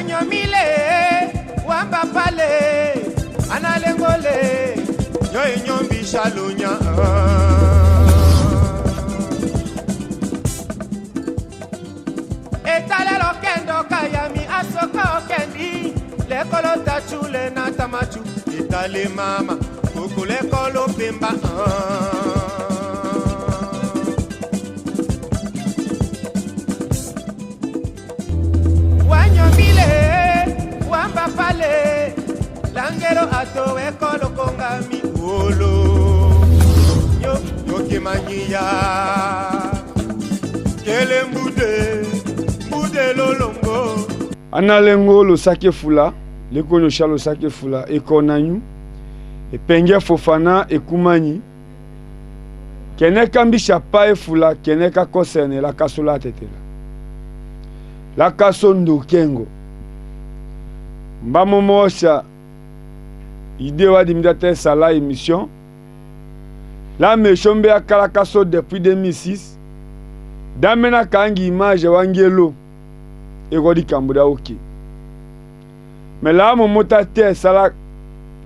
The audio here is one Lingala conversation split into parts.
Wanyomile wamba pale analengole nyoy nyombi shalunya etalelo kendo kayami asoka kendi lekolo tachule na tamachu etale mama kukule kolo pemba Wanyomile wamba pale langero ato ekolo kongami olo yo kimanyia kele mbude lolongo analengo lo sake fula lekonyo shalo sake fula ekonanyu epenge fofana ekumanyi keneka mbisha pa fula keneka kosene la kasola tetela la kaso ndokengo mbamo mosha ide wadi midate sala émission la meshombe akala kaso depuis 2006 damena kangi image wangelo egodi kambuda oki mais la momota te sala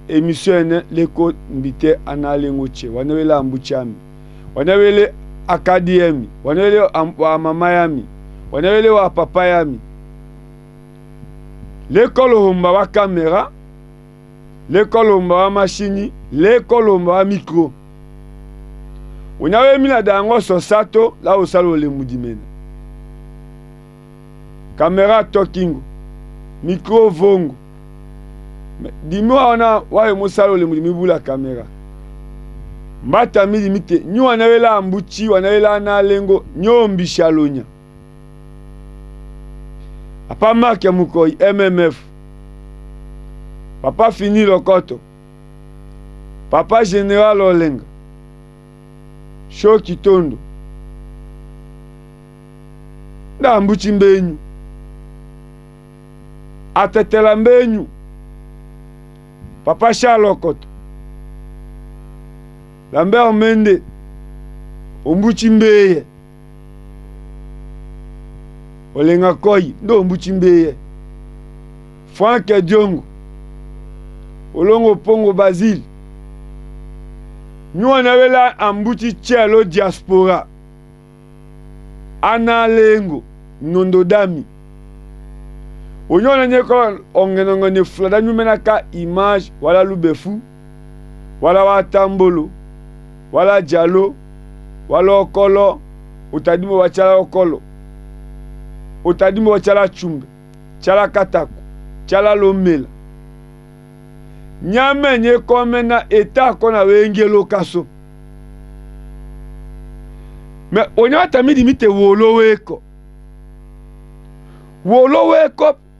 émission leko mbite analengo che wanewela ambuchami wanewele akadiemi wanewele mama yami wanewele wa papa yami l'école homba wa caméra l'école homba wa machine l'école homba wa micro unawe mina dango sosato la osalo le mudimena caméra talking micro vongo dimo wana wa musalo le mudimi bula caméra mbata midi mite nyu wanawela ambuchi wanawela na lengo nyombi shalonya apa marque mukoi MMF papa fini lokoto papa général olenga shoki tondo na mbuchi mbenyu atetela mbenyu papa Charlokoto Lambert Mende ombuchi mbeye olenga koi ndo ombuchi mbeye Frank Diongo olongo pongo Basile nywana wela ambuchi chelo diaspora analengo nondo dami onyona nyeko ongenongo ne flada nyumena ka image wala lubefu wala watambolo wala jalo wala okolo utadimo wachala okolo utadimo wachala chumbe chala katako chala lomela nyame nye komena eta kona wengelo kaso me onyata midi mite woloweko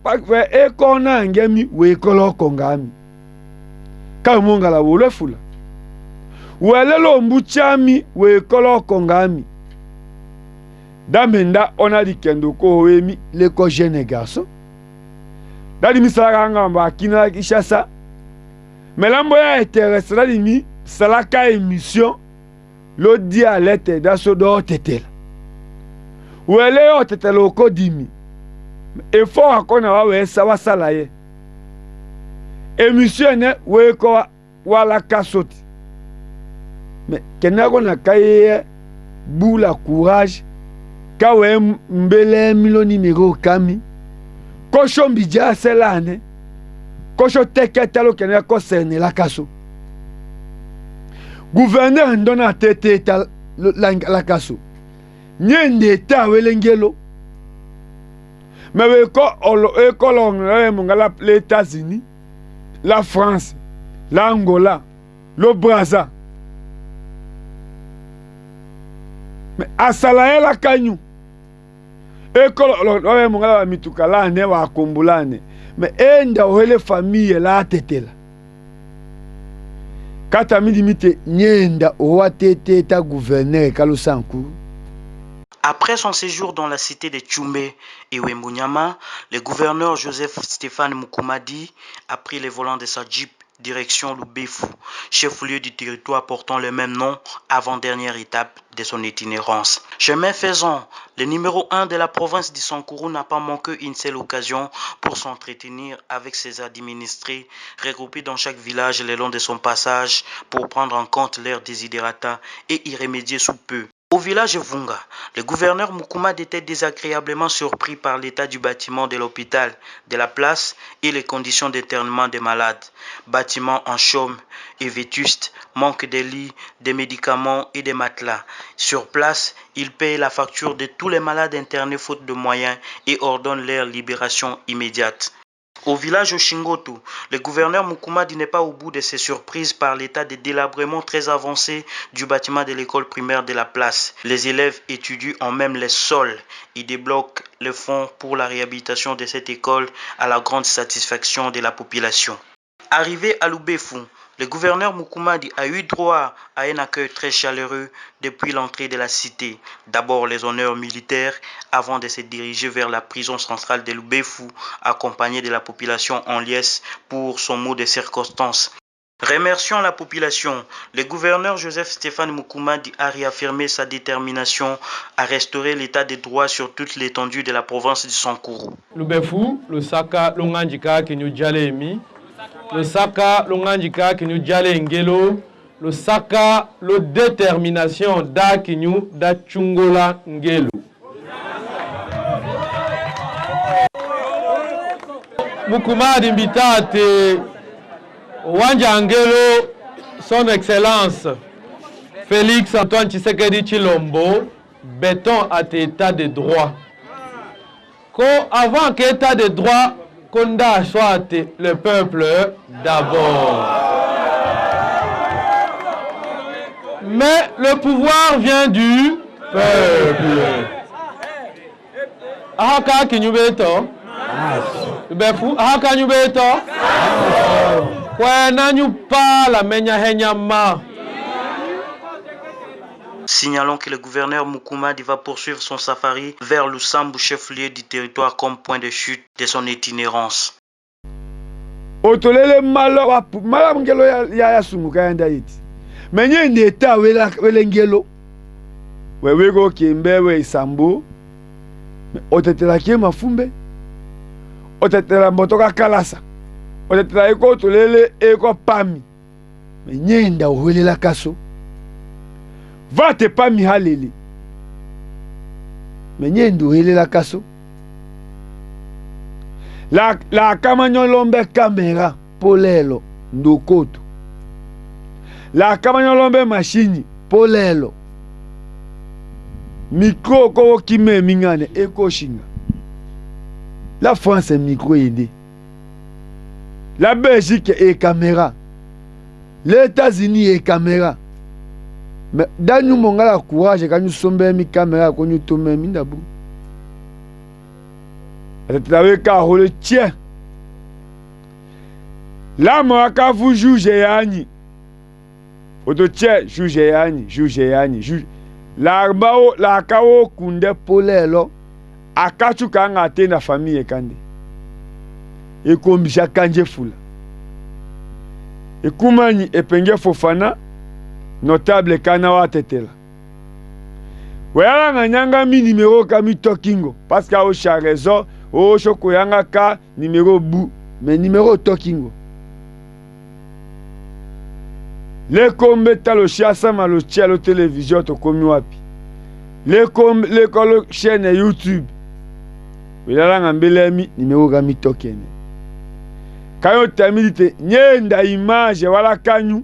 pakwe eko na ngemi wekolo kongami kamunga la wolefula welelo mbuchami wekolo kongami damenda ona dikendo ko wemi leko jeune garçon dadi misala ngamba akina kishasa melambo ya intéresse dadi mi salaka émission lo dialecte daso do tetela wele o tetela okodimi effort akona wa wesa wasala ye émission ne weko wala kasoti mais kenako na kaye bula courage kawe mbele milo numéro kami kosho mbija selane kosho teketalo kenako sene la kaso gouverneur ndona tete la kaso nyende ta welengelo mais les États-Unis, la France, l'Angola, le Brazza. Mais à Salaye la Kanyu, école mitukala ne wa kombulane. Mais enda wele famille la tetela. Kata midi mite nyenda owa tete ta gouverneur kalusanku. Après son séjour dans la cité de Tchumbe et Wembounyama, le gouverneur Joseph Stéphane Mukumadi a pris le volant de sa Jeep direction Loubefou, chef-lieu du territoire portant le même nom, avant-dernière étape de son itinérance. Chemin faisant, le numéro 1 de la province du Sankourou n'a pas manqué une seule occasion pour s'entretenir avec ses administrés, regroupés dans chaque village le long de son passage pour prendre en compte leurs desiderata et y remédier sous peu. Au village Vunga, le gouverneur Mukumadi était désagréablement surpris par l'état du bâtiment de l'hôpital, de la place et les conditions d'internement des malades. Bâtiment en chaume et vétuste, manque de lits, de médicaments et de matelas. Sur place, il paye la facture de tous les malades internés faute de moyens et ordonne leur libération immédiate. Au village Oshingotu, le gouverneur Mukumadi n'est pas au bout de ses surprises par l'état de délabrement très avancé du bâtiment de l'école primaire de la place. Les élèves étudient en même les sols. Il débloque le fonds pour la réhabilitation de cette école à la grande satisfaction de la population. Arrivé à Loubefou, le gouverneur Mukumadi a eu droit à un accueil très chaleureux depuis l'entrée de la cité. D'abord les honneurs militaires avant de se diriger vers la prison centrale de Loubefou, accompagné de la population en liesse pour son mot de circonstance. Remerciant la population, le gouverneur Joseph Stéphane Mukumadi a réaffirmé sa détermination à restaurer l'état de droit sur toute l'étendue de la province du Sankourou. Loubefou, le Saka, l'Ongandjika qui nous jalemi. Le Saka, l'Ongandjika qui nous jale ngelo, le Saka, le détermination da kinyu da chungola ngelo. Mukumadi mbitate wanja ngelo, son excellence Félix Antoine Tshisekedi Tshilombo, béton à état de droit. Avant qu'état de droit, Konda soit le peuple d'abord. Mais le pouvoir vient du peuple. Ahaka kinyubeto. Befu ahaka nyubeto. Kwa nanyu pa la menya henyama. Signalons que le gouverneur Mukumadi va poursuivre son safari vers Lusambu, chef-lieu du territoire comme point de chute de son itinérance. Otolele malam ngelo ya sumuka yanda iti. Menye ndeta wele ngelo. Wewe go kimbewe isambu. Otetela kie mafumbe. Otetela motoka kalasa. Otetela eko otolele eko pami. Menye nda wele la kaso. Va te pas mi haleli. Menye ndu hele la kaso. La kamanyo lombe kamera polelo ndokoto. La kamanyo lombe machine polelo. Micro ko kime mingane eko shinga. La France est micro aidé. La Belgique est caméra. Les États-Unis est caméra. Mais dans nous mongala courage quand nous sommes mi caméra quand nous tombons mi d'abou. C'est avec Carole tien. Là moi quand vous jugez yani. Oto tien jugez yani, juge. La bao la kao kunde polelo akachu kanga te na famille kande. E kombisha kanje fula. E kumani epenge Fofana notable Kanawa Tetela. Weyala nganyanga mi numéro kami tokingo. Parce qu'à ocha raison, ocho koyanga ka numéro bu, mais numéro tokingo. Le kombe talo chiasa malo chialo télévision to komi wapi. Le chaîne YouTube. Weyala ngambele mi numéro kami tokene. Kayo tamilite nyenda image wala kanyu.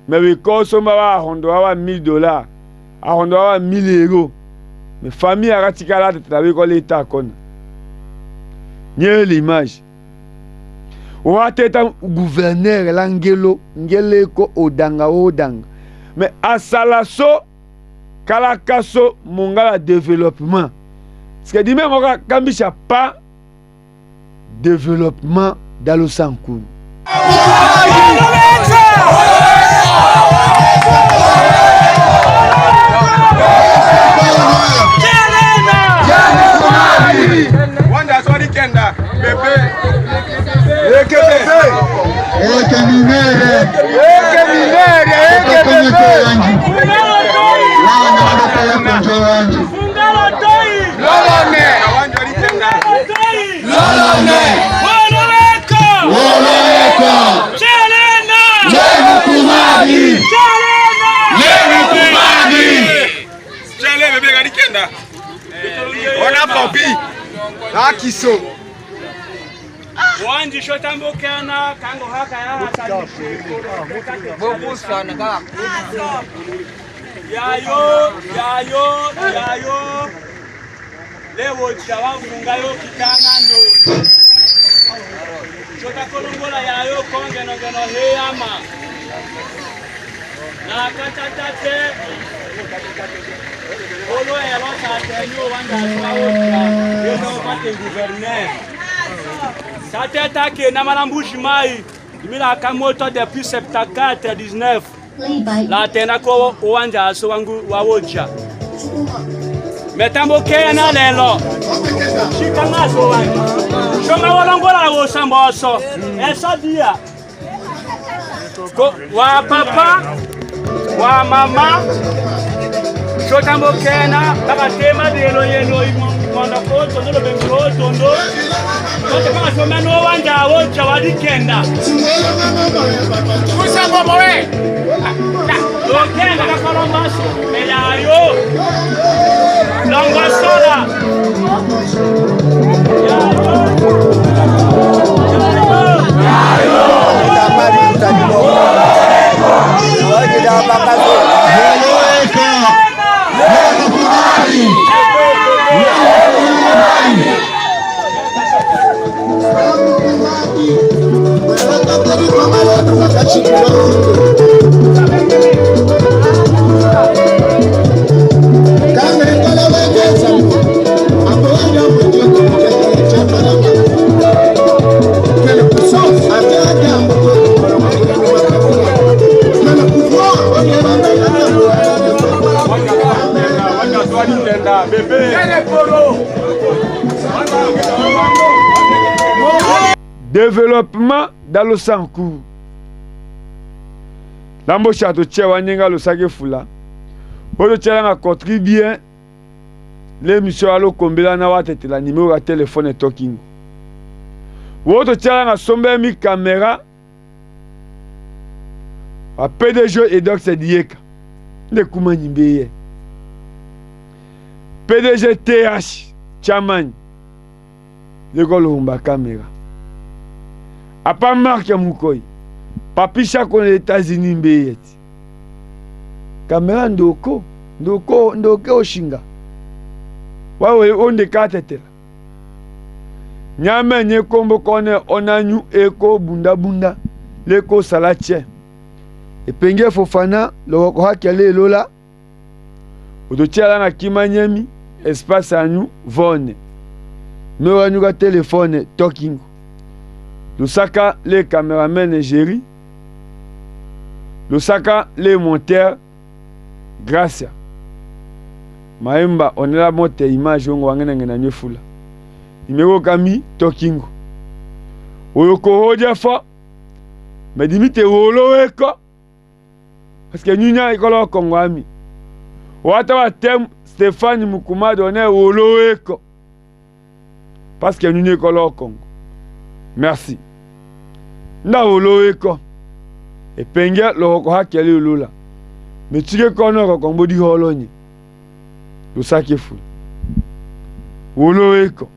Mais we consomme à $1,000, à €1,000. Mais famille a ratika là de travailler comme l'État qu'on. N'y l'image. On a été un gouverneur l'angelo, ngeleko odanga. Mais à Salaso, Kalakaso, mongala développement. Ce que dit même quand il n'y a pas développement dans le Sankourou. Wanda sorry kenda bebe. Wanji shotambo kana kango haka ya hata boku sana kaka yayo lewo chawangu ngayo kitangando shota kolongola yayo konge no geno heyama na katatate olo ero tatenyo wanda twawocha yo pate gouverneur Sateta qui n'a malambushi mai, il a kamoto depuis 74-19. La tena ko uwanja so wangu wawocha. Metambo kena lelo. Shikanga so wangu. Shoma walongola wo samboso. Esa dia. Ko wa papa, wa mama. Shotambo kena baka tema de lo yelo imondo ko tondo bengo tondo. Kama someno wanja wocha wadikenda. Kusa bomoe. Lokenda kakolombaso. Melayo. Longosola. Développement dans le sang court. Lambo chato tchewa nyenga lo sake fula. Oyo tchewa nga contribuer l'émission alo kombela na watete la numéro à téléphone et talking. Woto tchewa nga sombe mi caméra. A PDG et donc c'est dieka. Le kuma nimbeye. PDG TH Chaman. Le golo humba caméra. A pas marqué Moukoy. Papi chaque aux États-Unis mbeyeti. Caméra ndoko oshinga. Wawe onde katetela. Nyame nye kombo kone onanyu eko bunda leko salache. Epenge Fofana loko hakele lola. Odotiala na kimanyemi espace anyu vone. Me wanyu ka téléphone talking. Lusaka les caméramans Nigéri. Lusaka les monteurs Gracia. Maemba on est la monte image on wangena ngena nyefula. Numéro kami talking. Oyoko hoja fa. Mais dimite wolo eko. Parce que nyunya ikolo kongwami. Wata wa tem Stéphane Mukuma donné wolo eko. Parce que nyunya ikolo Congo. Merci. Na wolo eko. Et penge lo hakeli lula. Mais tu que kono ko mbodi holonye. Lo sake fu. Wolo eko.